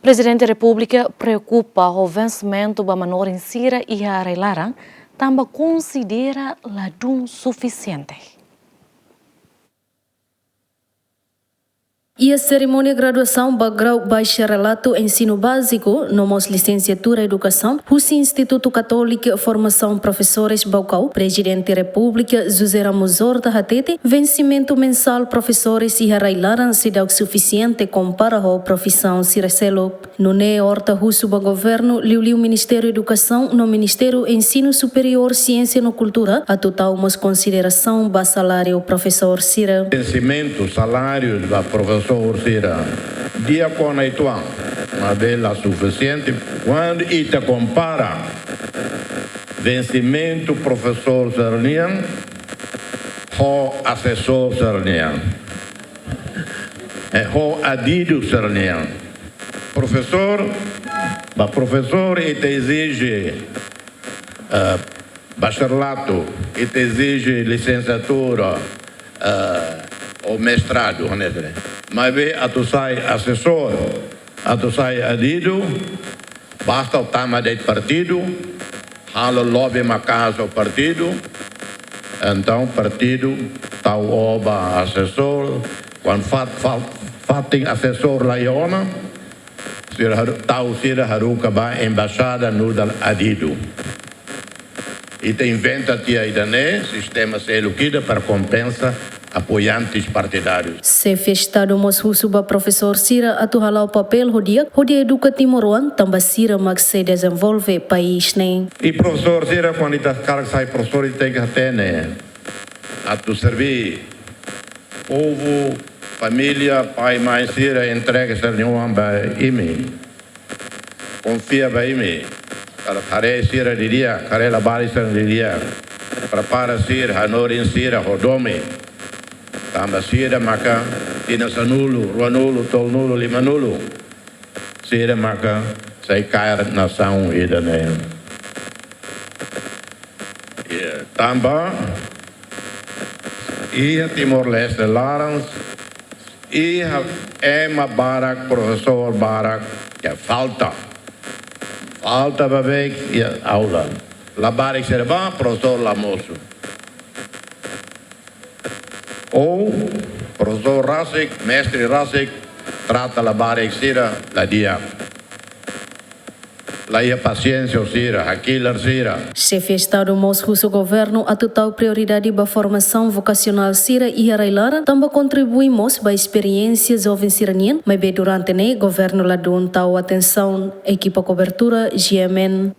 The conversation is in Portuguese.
Presidente da República preocupa o vencimento da menor em Sira e a Arailara, também considera ladum suficiente. E a cerimônia de graduação Bagrau Bacharelato Ensino Básico, nomos Licenciatura Educação, o Instituto Católico Formação Professores Baucau, Presidente da República José Ramos Horta Hatete, vencimento mensal professores e arrailaram se dá suficiente compara a profissão Ciracelo. No ne Horta Russo do Governo, liu Ministério Educação no Ministério Ensino Superior Ciência e Cultura, a total umas consideração ba salário professor Cira. Vencimento salário da professor Cira, dia com a ituan, uma bela suficiente, quando ita compara vencimento professor Sarnian com assessor Sarnian, com adido Sarnian. Professor ita exige bacharelato, ita exige licenciatura, ou mestrado, mas vê a tu sai assessor, a tu sai adido, basta o tema de partido, hala lobby uma casa o partido, então partido tal oba assessor, quando fatem assessor laiona, tal sira haruka ba embaixada no dal adido. E te inventa tia idane sistema seluquida para compensa apoiantes partidários. Se festado mos husuba professor Cira atuhala o papel rodia educa Timoruan também Cira mag se desenvolve país nem. E professor Cira quando está cara sai professor e tem que ter né a tu servir povo, família, pai, mãe Cira entrega ser nenhum ba imi. Confia ba imi. Kalau care Cira diria, care la bali ser diria. Prepara Cira, hanorin Cira hodome. Tambah sira maka tina sanulu, ruanulu, tolnulu, limanulu. Sira maka saya kaya nasaung idane. Tambah ia Timor Leste larang, ia ema barak professor barak ya falta babek ya aula. La barik serba professor la moço. Ou professor Rasik, mestre Rasik, trata la barek Cira, la dia. La ia paciência Cira, aquilo Cira. Chefe Estado Moscou governo a total prioridade para a formação vocacional Cira e Arailara, também contribuímos para a experiência jovem ciranian, mas bem durante o governo lá do tal atenção, equipa cobertura, GMN.